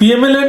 PMLN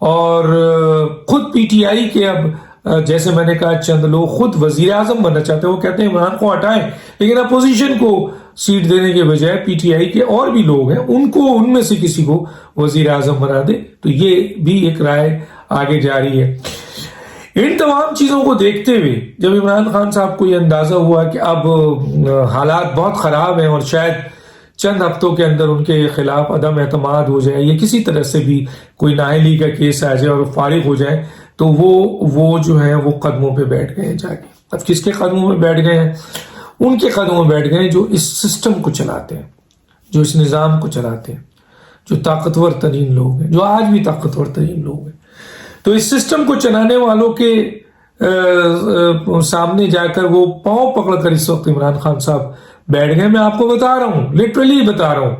اور خود P T I کے اب جیسے میں نے کہا چند لوگ خود وزیر اعظم بننا چاہتے ہیں. وہ کہتے ہیں عمران کو ہٹائیں, لیکن اپوزیشن کو سیٹ دینے کے بجائے پی ٹی آئی کے اور بھی لوگ ہیں ان میں سے کسی کو وزیر اعظم بنا دے. تو یہ بھی ایک رائے آگے جاری ہے. ان تمام چیزوں کو دیکھتے ہوئے جب عمران خان صاحب کو یہ اندازہ ہوا کہ اب حالات بہت خراب ہیں اور شاید چند ہفتوں کے اندر ان کے خلاف عدم اعتماد ہو جائے یا کسی طرح سے بھی کوئی نااہلی کا کیس آ جائے اور فارغ ہو جائے, تو وہ جو ہے وہ قدموں پہ بیٹھ گئے جا کے. اب کس کے قدموں میں بیٹھ گئے ہیں؟ ان کے قدموں میں بیٹھ گئے جو اس سسٹم کو چلاتے ہیں, جو اس نظام کو چلاتے ہیں, جو طاقتور ترین لوگ ہیں, جو آج بھی طاقتور ترین لوگ ہیں. تو اس سسٹم کو چلانے والوں کے سامنے جا کر وہ پاؤں پکڑ کر اس وقت عمران خان صاحب بیٹھ گئے. میں آپ کو بتا رہا ہوں, لٹرلی بتا رہا ہوں,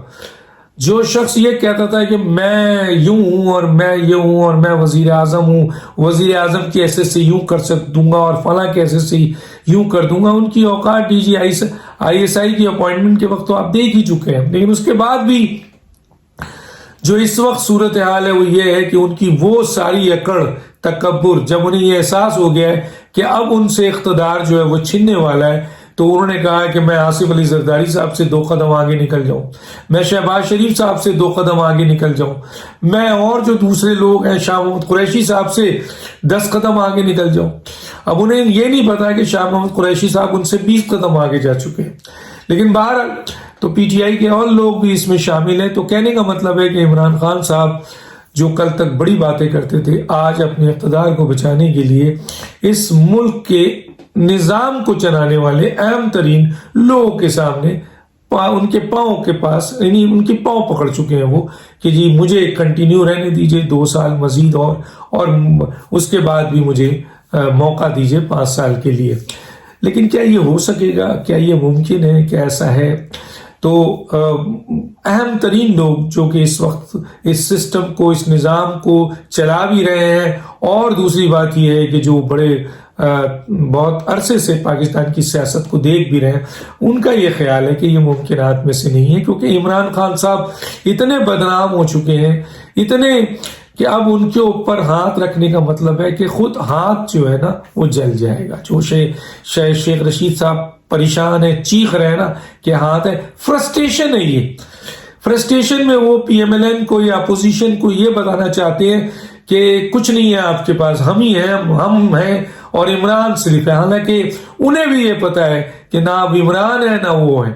جو شخص یہ کہتا تھا کہ میں یوں ہوں اور میں یہ ہوں اور میں وزیر اعظم ہوں, وزیر اعظم کی حیثیت سے یوں کر دوں گا اور فلاں کی حیثیت سے یوں کر دوں گا, ان کی اوقات D G I S I کی اپوائنٹمنٹ کے وقت تو آپ دیکھ ہی چکے ہیں. لیکن اس کے بعد بھی جو اس وقت صورتحال ہے وہ یہ ہے کہ ان کی وہ ساری اکڑ تکبر, جب انہیں یہ احساس ہو گیا ہے کہ اب ان سے اقتدار جو ہے وہ چھننے والا ہے, تو انہوں نے کہا کہ میں آصف علی زرداری صاحب سے 2 قدم آگے نکل جاؤں, میں شہباز شریف صاحب سے 2 قدم آگے نکل جاؤں, میں اور جو دوسرے لوگ ہیں شاہ محمود قریشی صاحب سے 10 قدم آگے نکل جاؤں. اب انہیں یہ نہیں پتا کہ شاہ محمود قریشی صاحب ان سے 20 قدم آگے جا چکے ہیں. لیکن بہرحال تو پی ٹی آئی کے اور لوگ بھی اس میں شامل ہیں. تو کہنے کا مطلب ہے کہ عمران خان صاحب جو کل تک بڑی باتیں کرتے تھے, آج اپنے اقتدار کو بچانے کے لیے اس ملک کے نظام کو چلانے والے اہم ترین لوگوں کے سامنے ان کے پاؤں کے پاس, یعنی ان کے پاؤں پکڑ چکے ہیں وہ کہ جی مجھے کنٹینیو رہنے دیجئے 2 سال مزید اور اس کے بعد بھی مجھے موقع دیجئے 5 سال کے لیے. لیکن کیا یہ ہو سکے گا؟ کیا یہ ممکن ہے؟ کیا ایسا ہے؟ تو اہم ترین لوگ جو کہ اس وقت اس سسٹم کو, اس نظام کو چلا بھی رہے ہیں, اور دوسری بات یہ ہے کہ جو بڑے بہت عرصے سے پاکستان کی سیاست کو دیکھ بھی رہے ہیں, ان کا یہ خیال ہے کہ یہ ممکنات میں سے نہیں ہے, کیونکہ عمران خان صاحب اتنے بدنام ہو چکے ہیں, اتنے کہ اب ان کے اوپر ہاتھ رکھنے کا مطلب ہے کہ خود ہاتھ جو ہے نا وہ جل جائے گا. جو شیخ رشید صاحب پریشان ہے, چیخ رہے ہیں نا کہ ہاتھ ہے, فرسٹریشن ہے. یہ فرسٹریشن میں وہ پی ایم ایل این کو یا اپوزیشن کو یہ بتانا چاہتے ہیں کہ کچھ نہیں ہے آپ کے پاس, ہم ہی ہیں, ہم ہیں اور عمران صرف ہے. حالانکہ انہیں بھی یہ پتا ہے کہ نہ اب عمران ہے نہ وہ ہے,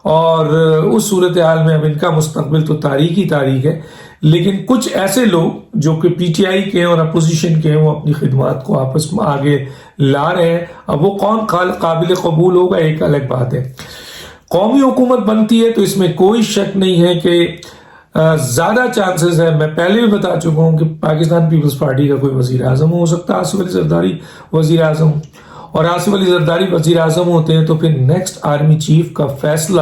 اور اس صورتحال میں اب ان کا مستقبل تو تاریخ ہی تاریخ ہے. لیکن کچھ ایسے لوگ جو کہ پی ٹی آئی کے ہیں اور اپوزیشن کے ہیں, وہ اپنی خدمات کو آپس میں آگے لا رہے ہیں. اب وہ کون قابل قبول ہوگا ایک الگ بات ہے. قومی حکومت بنتی ہے تو اس میں کوئی شک نہیں ہے کہ زیادہ چانسز ہے, میں پہلے بھی بتا چکا ہوں کہ پاکستان پیپلز پارٹی کا کوئی وزیر اعظم ہو سکتا ہے, آصف علی زرداری وزیر اعظم, اور آصف علی زرداری وزیر اعظم ہوتے ہیں تو پھر نیکسٹ آرمی چیف کا فیصلہ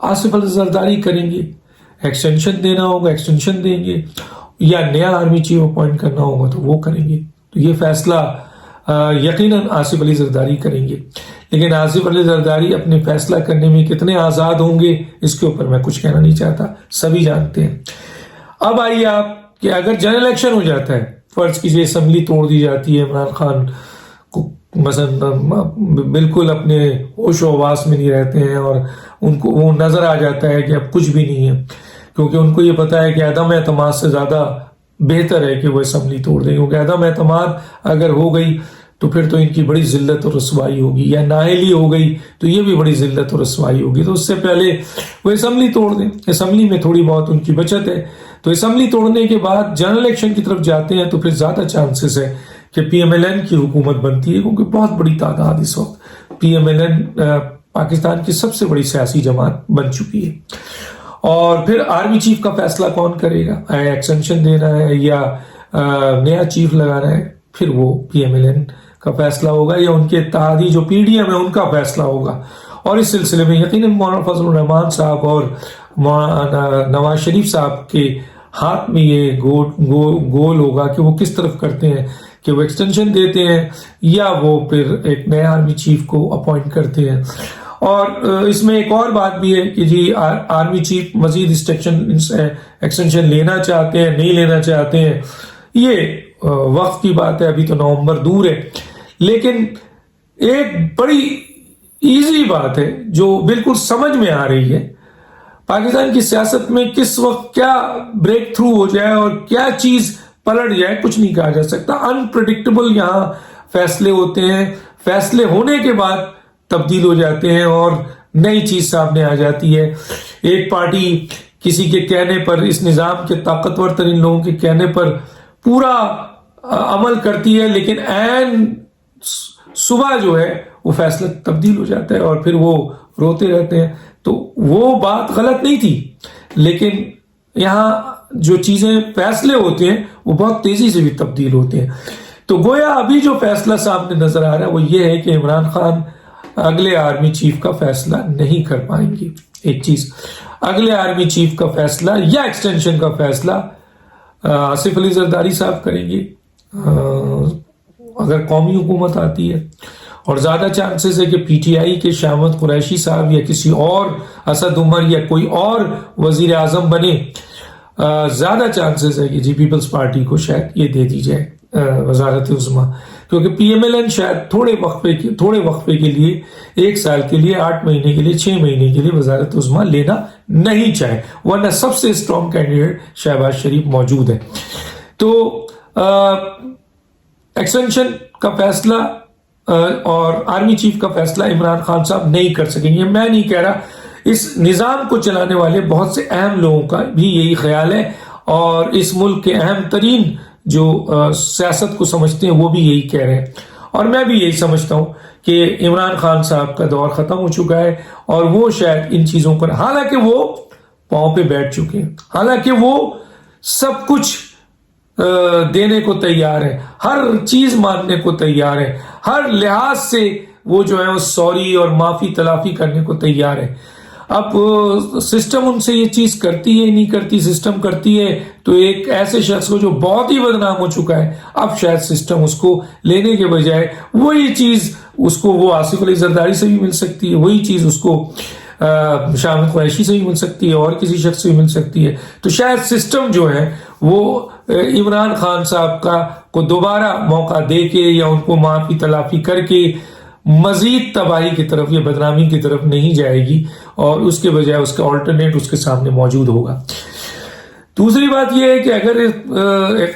آصف علی زرداری کریں گے. ایکسٹینشن دینا ہوگا ایکسٹینشن دیں گے, یا نیا آرمی چیف اپوائنٹ کرنا ہوگا تو وہ کریں گے. تو یہ فیصلہ یقیناً آصف علی زرداری کریں گے. لیکن آصف علی زرداری اپنے فیصلہ کرنے میں کتنے آزاد ہوں گے اس کے اوپر میں کچھ کہنا نہیں چاہتا, سبھی جانتے ہیں. اب آئیے آپ کہ اگر جنرل الیکشن ہو جاتا ہے, فرض کیجیے اسمبلی توڑ دی جاتی ہے, عمران خان کو مثلا بالکل اپنے ہوش و حواس میں نہیں رہتے ہیں اور ان کو وہ نظر آ جاتا ہے کہ اب کچھ بھی نہیں ہے, کیونکہ ان کو یہ پتا ہے کہ عدم اعتماد سے زیادہ بہتر ہے کہ وہ اسمبلی توڑ دیں, کیونکہ عدم اعتماد اگر ہو گئی تو پھر تو ان کی بڑی ذلت اور رسوائی ہوگی, یا نااہلی ہو گئی تو یہ بھی بڑی ذلت اور رسوائی ہوگی. تو اس سے پہلے وہ اسمبلی توڑ دیں, اسمبلی میں تھوڑی بہت ان کی بچت ہے. تو اسمبلی توڑنے کے بعد جنرل الیکشن کی طرف جاتے ہیں تو پھر زیادہ چانسز ہے کہ پی ایم ایل این کی حکومت بنتی ہے, کیونکہ بہت بڑی تعداد اس وقت P M L N Pakistan کی سب سے بڑی سیاسی جماعت بن چکی ہے. اور پھر آرمی چیف کا فیصلہ کون کرے گا, ایکسٹینشن دینا ہے یا نیا چیف لگانا ہے, پھر وہ پی ایم ایل این کا فیصلہ ہوگا, یا ان کے اتحادی جو پی ڈی ایم ہے ان کا فیصلہ ہوگا. اور اس سلسلے میں یقیناً مولانا فضل الرحمان صاحب اور نواز شریف صاحب کے ہاتھ میں یہ گول ہوگا کہ وہ کس طرف کرتے ہیں, کہ وہ ایکسٹینشن دیتے ہیں یا وہ پھر ایک نئے آرمی چیف کو اپوائنٹ کرتے ہیں. اور اس میں ایک اور بات بھی ہے کہ جی آرمی چیف مزید ایکسٹینشن لینا چاہتے ہیں نہیں لینا چاہتے ہیں, یہ وقت کی بات ہے، ابھی تو نومبر دور ہے، لیکن ایک بڑی ایزی بات ہے جو بالکل سمجھ میں آ رہی ہے، پاکستان کی سیاست میں کس وقت کیا بریک تھرو ہو جائے اور کیا چیز پلٹ جائے کچھ نہیں کہا جا سکتا. انپریڈکٹیبل یہاں فیصلے ہوتے ہیں، فیصلے ہونے کے بعد تبدیل ہو جاتے ہیں اور نئی چیز سامنے آ جاتی ہے. ایک پارٹی کسی کے کہنے پر، اس نظام کے طاقتور ترین لوگوں کے کہنے پر پورا عمل کرتی ہے، لیکن عین صبح جو ہے وہ فیصلہ تبدیل ہو جاتا ہے اور پھر وہ روتے رہتے ہیں. تو وہ بات غلط نہیں تھی، لیکن یہاں جو چیزیں فیصلے ہوتے ہیں وہ بہت تیزی سے بھی تبدیل ہوتے ہیں. تو گویا ابھی جو فیصلہ سامنے نظر آ رہا ہے وہ یہ ہے کہ عمران خان اگلے آرمی چیف کا فیصلہ نہیں کر پائیں گے. ایک چیز، اگلے آرمی چیف کا فیصلہ یا ایکسٹینشن کا فیصلہ آصف علی زرداری صاحب کریں گے اگر قومی حکومت آتی ہے، اور زیادہ چانسز ہے کہ پی ٹی آئی کے شاہ احمد قریشی صاحب یا کسی اور اسد عمر یا کوئی اور وزیر اعظم بنے. زیادہ چانسز ہے کہ جی پیپلز پارٹی کو شاید یہ دے دی جائے وزارت عظمیٰ، کیونکہ پی ایم ایل این شاید تھوڑے وقفے کے لیے، 1 سال کے لیے، 8 مہینے کے لیے، 6 مہینے کے لیے وزارت عظمیٰ لینا نہیں چاہے، ورنہ سب سے اسٹرانگ کینڈیڈیٹ شہباز شریف موجود ہے. تو ایکسٹینشن کا فیصلہ اور آرمی چیف کا فیصلہ عمران خان صاحب نہیں کر سکیں گے. میں نہیں کہہ رہا، اس نظام کو چلانے والے بہت سے اہم لوگوں کا بھی یہی خیال ہے، اور اس ملک کے اہم ترین جو سیاست کو سمجھتے ہیں وہ بھی یہی کہہ رہے ہیں، اور میں بھی یہی سمجھتا ہوں کہ عمران خان صاحب کا دور ختم ہو چکا ہے، اور وہ شاید ان چیزوں پر، حالانکہ وہ پاؤں پہ بیٹھ چکے ہیں، حالانکہ وہ سب کچھ دینے کو تیار ہے، ہر چیز ماننے کو تیار ہے، ہر لحاظ سے وہ جو ہے وہ سوری اور معافی تلافی کرنے کو تیار ہے. اب سسٹم ان سے یہ چیز کرتی ہے نہیں کرتی، سسٹم کرتی ہے تو ایک ایسے شخص کو جو بہت ہی بدنام ہو چکا ہے، اب شاید سسٹم اس کو لینے کے بجائے وہی چیز اس کو، وہ آصف علی زرداری سے بھی مل سکتی ہے، وہی چیز اس کو شاہ احمد قریشی سے بھی مل سکتی ہے اور کسی شخص سے بھی مل سکتی ہے. تو شاید سسٹم جو ہے وہ عمران خان صاحب کو دوبارہ موقع دے کے یا ان کو معافی تلافی کر کے مزید تباہی کی طرف یا بدنامی کی طرف نہیں جائے گی، اور اس کے بجائے اس کا آلٹرنیٹ اس کے سامنے موجود ہوگا. دوسری بات یہ ہے کہ اگر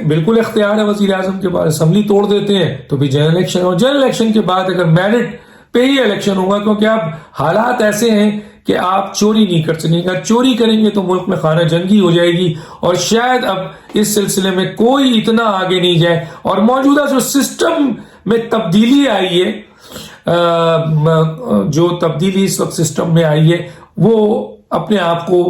بالکل اختیار ہے وزیر اعظم کے بعد، اسمبلی توڑ دیتے ہیں تو بھی جنرل الیکشن، اور جنرل الیکشن کے بعد اگر میرٹ پہ ہی الیکشن ہوگا، کیونکہ اب حالات ایسے ہیں کہ آپ چوری نہیں کر سکیں گے. اگر چوری کریں گے تو ملک میں خانہ جنگی ہو جائے گی، اور شاید اب اس سلسلے میں کوئی اتنا آگے نہیں جائے. اور موجودہ جو سسٹم میں تبدیلی آئی ہے، جو تبدیلی اس وقت سسٹم میں آئی ہے، وہ اپنے آپ کو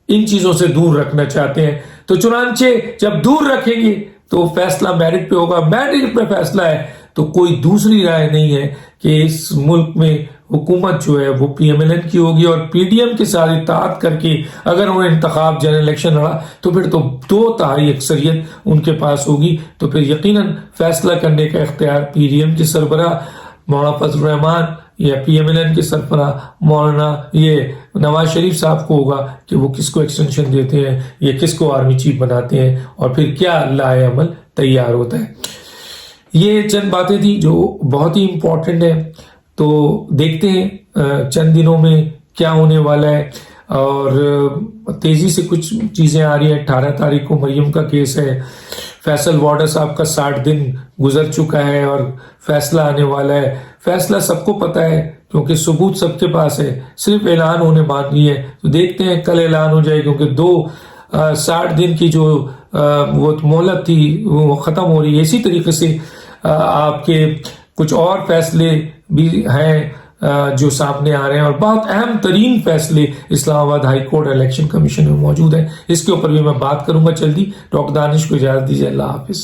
ان چیزوں سے دور رکھنا چاہتے ہیں. تو چنانچہ جب دور رکھیں گے تو فیصلہ میرٹ پہ ہوگا. میرٹ پہ فیصلہ ہے تو کوئی دوسری رائے نہیں ہے کہ اس ملک میں حکومت جو ہے وہ پی ایم ایل این کی ہوگی، اور پی ڈی ایم کے ساتھ اتحاد کر کے اگر انہوں نے انتخاب جنرل الیکشن لڑا تو پھر تو 2/3 اکثریت ان کے پاس ہوگی. تو پھر یقیناً فیصلہ کرنے کا اختیار پی ڈی ایم کے سربراہ مولانا فضل الرحمان یا پی ایم ایل این کے سربراہ مولانا نواز شریف صاحب کو ہوگا کہ وہ کس کو ایکسٹینشن دیتے ہیں یا کس کو آرمی چیف بناتے ہیں، اور پھر کیا لائے عمل تیار ہوتا ہے. یہ چند باتیں تھی جو بہت ہی امپورٹنٹ ہیں. تو دیکھتے ہیں چند دنوں میں کیا ہونے والا ہے، اور تیزی سے کچھ چیزیں آ رہی ہیں. 18 تاریخ کو مریم کا کیس ہے، فیصل وارڈر صاحب کا 60 دن گزر چکا ہے اور فیصلہ آنے والا ہے. فیصلہ سب کو پتا ہے کیونکہ ثبوت سب کے پاس ہے، صرف اعلان ہونے باقی ہے. تو دیکھتے ہیں کل اعلان ہو جائے، کیونکہ 60 دن کی جو وہ مہلت تھی وہ ختم ہو رہی ہے. اسی طریقے سے آپ کے کچھ اور فیصلے بھی ہیں جو سامنے آ رہے ہیں، اور بہت اہم ترین فیصلے اسلام آباد ہائی کورٹ الیکشن کمیشن میں موجود ہیں. اس کے اوپر بھی میں بات کروں گا جلدی. ڈاکٹر دانش کو اجازت دیجیے. اللہ حافظ.